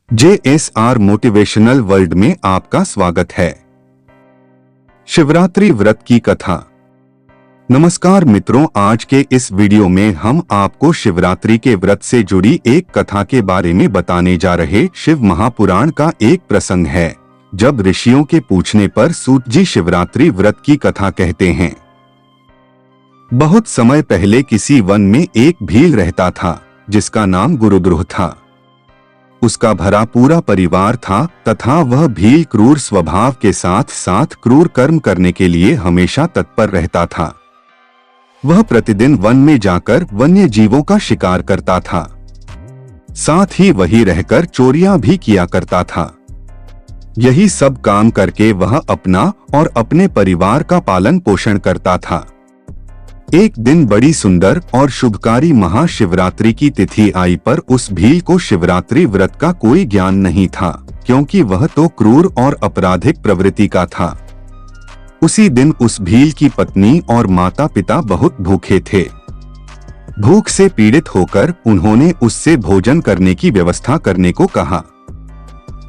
JSR motivational world में आपका स्वागत है। शिवरात्रि व्रत की कथा। नमस्कार मित्रों, आज के इस वीडियो में हम आपको शिवरात्रि के व्रत से जुड़ी एक कथा के बारे में बताने जा रहे। शिव महापुराण का एक प्रसंग है जब ऋषियों के पूछने पर सूत जी शिवरात्रि व्रत की कथा कहते हैं। बहुत समय पहले किसी वन में एक भील रहता था जिसका नाम गुरुद्रुह था। उसका भरा पूरा परिवार था तथा वह भील क्रूर स्वभाव के साथ साथ क्रूर कर्म करने के लिए हमेशा तत्पर रहता था। वह प्रतिदिन वन में जाकर वन्य जीवों का शिकार करता था, साथ ही वहीं रहकर चोरियां भी किया करता था। यही सब काम करके वह अपना और अपने परिवार का पालन पोषण करता था। एक दिन बड़ी सुंदर और शुभकारी महाशिवरात्रि की तिथि आई, पर उस भील को शिवरात्रि व्रत का कोई ज्ञान नहीं था, क्योंकि वह तो क्रूर और आपराधिक प्रवृत्ति का था। उसी दिन उस भील की पत्नी और माता पिता बहुत भूखे थे। भूख से पीड़ित होकर उन्होंने उससे भोजन करने की व्यवस्था करने को कहा।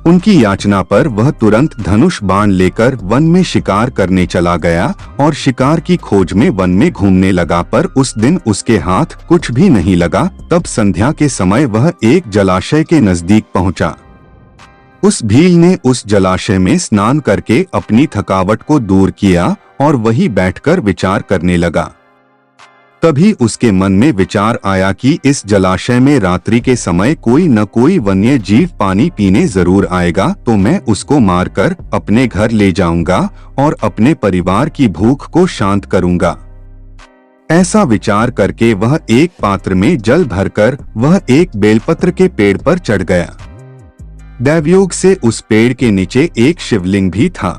उनकी याचना पर वह तुरंत धनुष बाण लेकर वन में शिकार करने चला गया और शिकार की खोज में वन में घूमने लगा, पर उस दिन उसके हाथ कुछ भी नहीं लगा। तब संध्या के समय वह एक जलाशय के नजदीक पहुंचा। उस भील ने उस जलाशय में स्नान करके अपनी थकावट को दूर किया और वहीं बैठकर विचार करने लगा। तभी उसके मन में विचार आया कि इस जलाशय में रात्रि के समय कोई न कोई वन्य जीव पानी पीने जरूर आएगा, तो मैं उसको मारकर अपने घर ले जाऊंगा और अपने परिवार की भूख को शांत करूंगा। ऐसा विचार करके वह एक पात्र में जल भरकर वह एक बेलपत्र के पेड़ पर चढ़ गया। दैवयोग से उस पेड़ के नीचे एक शिवलिंग भी था।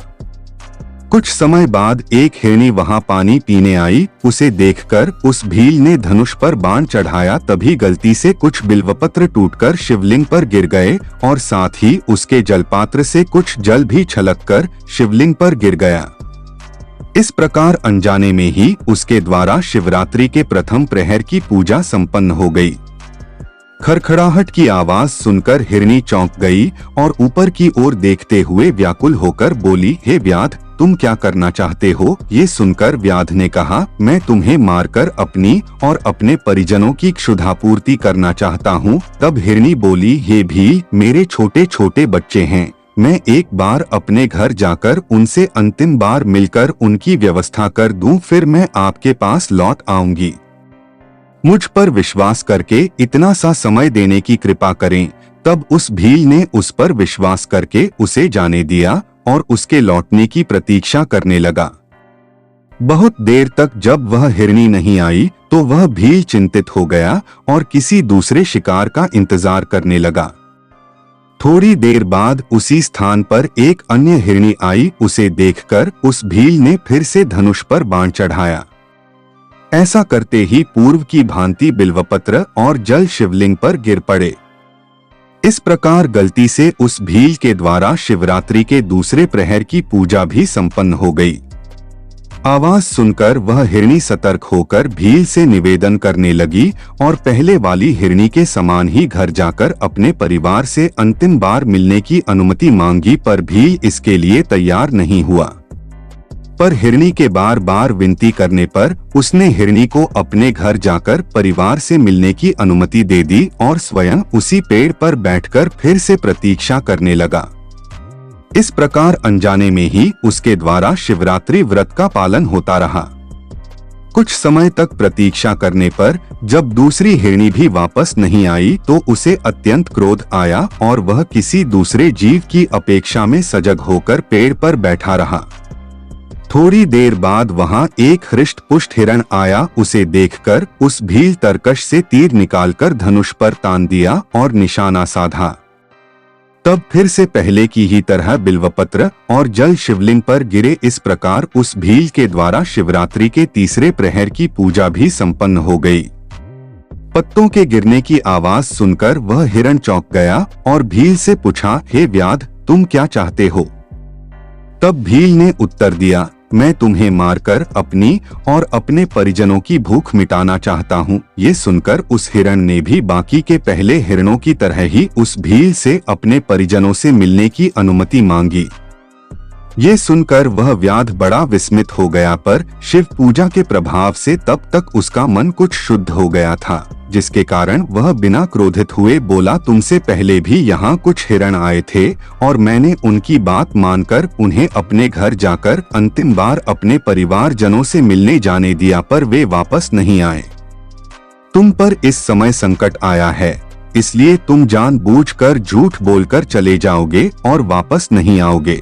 कुछ समय बाद एक हिरनी वहां पानी पीने आई। उसे देखकर उस भील ने धनुष पर बाण चढ़ाया, तभी गलती से कुछ बिल्वपत्र टूटकर शिवलिंग पर गिर गए और साथ ही उसके जलपात्र से कुछ जल भी छलककर शिवलिंग पर गिर गया। इस प्रकार अनजाने में ही उसके द्वारा शिवरात्रि के प्रथम प्रहर की पूजा संपन्न हो गई। खड़खड़ाहट की आवाज सुनकर हिरनी चौंक गई और ऊपर की ओर देखते हुए व्याकुल होकर बोली, हे व्याध, तुम क्या करना चाहते हो? ये सुनकर व्याध ने कहा, मैं तुम्हें मारकर अपनी और अपने परिजनों की क्षुधापूर्ति करना चाहता हूँ। तब हिरनी बोली, हे भील, मेरे छोटे छोटे बच्चे हैं, मैं एक बार अपने घर जाकर उनसे अंतिम बार मिलकर उनकी व्यवस्था कर दूं, फिर मैं आपके पास लौट आऊंगी। मुझ पर विश्वास करके इतना सा समय देने की कृपा करें। तब उस भील ने उस पर विश्वास करके उसे जाने दिया और उसके लौटने की प्रतीक्षा करने लगा। बहुत देर तक जब वह हिरनी नहीं आई तो वह भील चिंतित हो गया और किसी दूसरे शिकार का इंतजार करने लगा। थोड़ी देर बाद उसी स्थान पर एक अन्य हिरनी आई। उसे देखकर उस भील ने फिर से धनुष पर बाण चढ़ाया। ऐसा करते ही पूर्व की भांति बिल्वपत्र और जल शिवलिंग पर गिर पड़े। इस प्रकार गलती से उस भील के द्वारा शिवरात्रि के दूसरे प्रहर की पूजा भी संपन्न हो गई। आवाज सुनकर वह हिरनी सतर्क होकर भील से निवेदन करने लगी और पहले वाली हिरनी के समान ही घर जाकर अपने परिवार से अंतिम बार मिलने की अनुमति मांगी, पर भील इसके लिए तैयार नहीं हुआ। पर हिरनी के बार बार विनती करने पर उसने हिरनी को अपने घर जाकर परिवार से मिलने की अनुमति दे दी और स्वयं उसी पेड़ पर बैठकर फिर से प्रतीक्षा करने लगा। इस प्रकार अनजाने में ही उसके द्वारा शिवरात्रि व्रत का पालन होता रहा। कुछ समय तक प्रतीक्षा करने पर जब दूसरी हिरनी भी वापस नहीं आई तो उसे अत्यंत क्रोध आया और वह किसी दूसरे जीव की अपेक्षा में सजग होकर पेड़ पर बैठा रहा। थोड़ी देर बाद वहां एक हृष्ट पुष्ट हिरण आया। उसे देखकर उस भील तरकश से तीर निकालकर धनुष पर तान दिया और निशाना साधा। तब फिर से पहले की ही तरह बिल्वपत्र और जल शिवलिंग पर गिरे। इस प्रकार उस भील के द्वारा शिवरात्रि के तीसरे प्रहर की पूजा भी संपन्न हो गई। पत्तों के गिरने की आवाज सुनकर वह हिरण चौंक गया और भील से पूछा, हे व्याध, तुम क्या चाहते हो? तब भील ने उत्तर दिया, मैं तुम्हें मारकर अपनी और अपने परिजनों की भूख मिटाना चाहता हूँ। ये सुनकर उस हिरण ने भी बाकी के पहले हिरणों की तरह ही उस भील से अपने परिजनों से मिलने की अनुमति मांगी। ये सुनकर वह व्याध बड़ा विस्मित हो गया, पर शिव पूजा के प्रभाव से तब तक उसका मन कुछ शुद्ध हो गया था, जिसके कारण वह बिना क्रोधित हुए बोला, तुमसे पहले भी यहाँ कुछ हिरण आए थे और मैंने उनकी बात मानकर उन्हें अपने घर जाकर अंतिम बार अपने परिवारजनों से मिलने जाने दिया, पर वे वापस नहीं आए। तुम पर इस समय संकट आया है, इसलिए तुम जानबूझकर झूठ बोलकर चले जाओगे और वापस नहीं आओगे।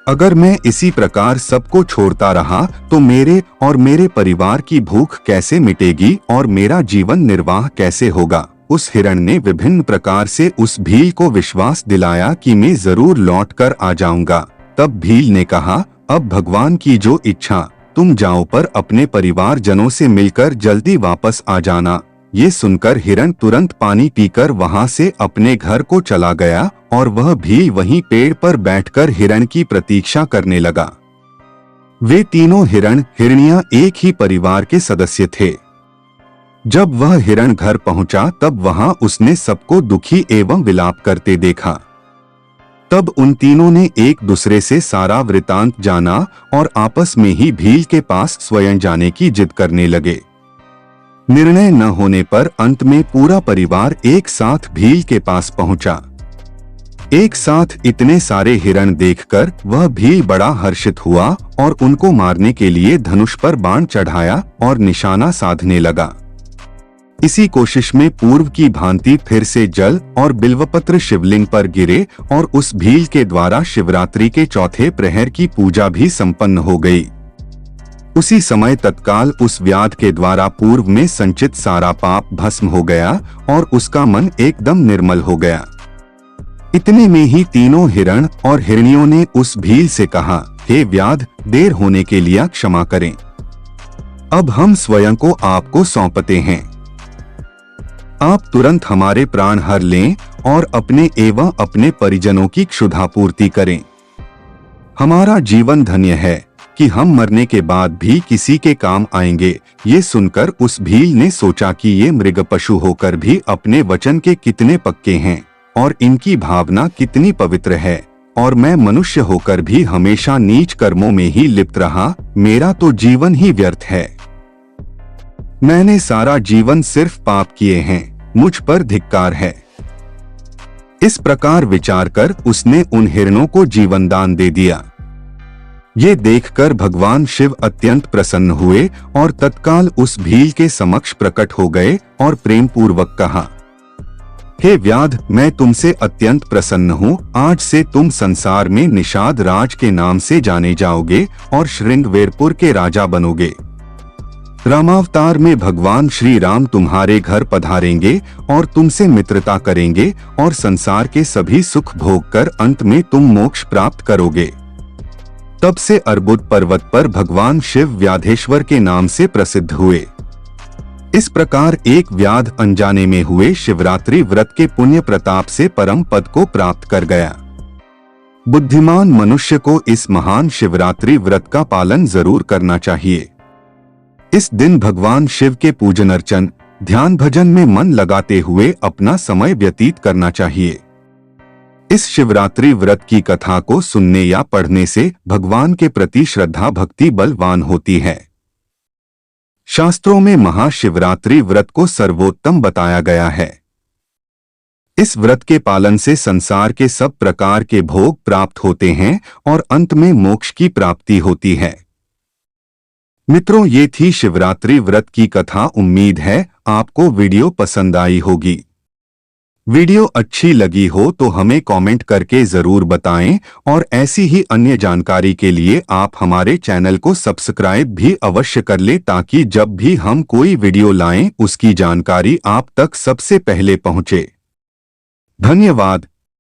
अगर मैं इसी प्रकार सबको छोड़ता रहा तो मेरे और मेरे परिवार की भूख कैसे मिटेगी और मेरा जीवन निर्वाह कैसे होगा। उस हिरण ने विभिन्न प्रकार से उस भील को विश्वास दिलाया कि मैं जरूर लौटकर आ जाऊंगा। तब भील ने कहा, अब भगवान की जो इच्छा, तुम जाओ, पर अपने परिवार जनों से मिलकर जल्दी वापस आ जाना। ये सुनकर हिरण तुरंत पानी पीकर वहां से अपने घर को चला गया और वह भी वहीं पेड़ पर बैठकर हिरण की प्रतीक्षा करने लगा। वे तीनों हिरण हिरनियां एक ही परिवार के सदस्य थे। जब वह हिरण घर पहुंचा तब वहां उसने सबको दुखी एवं विलाप करते देखा। तब उन तीनों ने एक दूसरे से सारा वृतांत जाना और आपस में ही भील के पास स्वयं जाने की जिद करने लगे। निर्णय न होने पर अंत में पूरा परिवार एक साथ भील के पास पहुंचा। एक साथ इतने सारे हिरण देखकर वह भील बड़ा हर्षित हुआ और उनको मारने के लिए धनुष पर बाण चढ़ाया और निशाना साधने लगा। इसी कोशिश में पूर्व की भांति फिर से जल और बिल्वपत्र शिवलिंग पर गिरे और उस भील के द्वारा शिवरात्रि के चौथे प्रहर की पूजा भी संपन्न हो गई। उसी समय तत्काल उस व्याध के द्वारा पूर्व में संचित सारा पाप भस्म हो गया और उसका मन एकदम निर्मल हो गया। इतने में ही तीनों हिरण और हिरनियों ने उस भील से कहा, हे व्याध, देर होने के लिए क्षमा करें। अब हम स्वयं को आपको सौंपते हैं। आप तुरंत हमारे प्राण हर लें और अपने एवं अपने परिजनों की क्षुधापूर्ति करें। हमारा जीवन धन्य है कि हम मरने के बाद भी किसी के काम आएंगे। ये सुनकर उस भील ने सोचा कि ये मृग पशु होकर भी अपने वचन के कितने पक्के हैं और इनकी भावना कितनी पवित्र है, और मैं मनुष्य होकर भी हमेशा नीच कर्मों में ही लिप्त रहा। मेरा तो जीवन ही व्यर्थ है। मैंने सारा जीवन सिर्फ पाप किए हैं, मुझ पर धिक्कार है। इस प्रकार विचार कर उसने उन हिरणों को जीवन दान दे दिया। ये देखकर भगवान शिव अत्यंत प्रसन्न हुए और तत्काल उस भील के समक्ष प्रकट हो गए और प्रेम पूर्वक कहा, हे व्याध, मैं तुमसे अत्यंत प्रसन्न हूँ। आज से तुम संसार में निषाद राज के नाम से जाने जाओगे और श्रृंगवेरपुर के राजा बनोगे। रामावतार में भगवान श्री राम तुम्हारे घर पधारेंगे और तुमसे मित्रता करेंगे और संसार के सभी सुख भोग कर अंत में तुम मोक्ष प्राप्त करोगे। तब से अर्बुद पर्वत पर भगवान शिव व्याधेश्वर के नाम से प्रसिद्ध हुए। इस प्रकार एक व्याध अनजाने में हुए शिवरात्रि व्रत के पुण्य प्रताप से परम पद को प्राप्त कर गया। बुद्धिमान मनुष्य को इस महान शिवरात्रि व्रत का पालन जरूर करना चाहिए। इस दिन भगवान शिव के पूजन अर्चन, ध्यान भजन में मन लगाते हुए अपना समय व्यतीत करना चाहिए। इस शिवरात्रि व्रत की कथा को सुनने या पढ़ने से भगवान के प्रति श्रद्धा भक्ति बलवान होती है। शास्त्रों में महाशिवरात्रि व्रत को सर्वोत्तम बताया गया है। इस व्रत के पालन से संसार के सब प्रकार के भोग प्राप्त होते हैं और अंत में मोक्ष की प्राप्ति होती है। मित्रों, ये थी शिवरात्रि व्रत की कथा। उम्मीद है आपको वीडियो पसंद आई होगी। वीडियो अच्छी लगी हो तो हमें कमेंट करके जरूर बताएं और ऐसी ही अन्य जानकारी के लिए आप हमारे चैनल को सब्सक्राइब भी अवश्य कर लें, ताकि जब भी हम कोई वीडियो लाएं उसकी जानकारी आप तक सबसे पहले पहुंचे। धन्यवाद।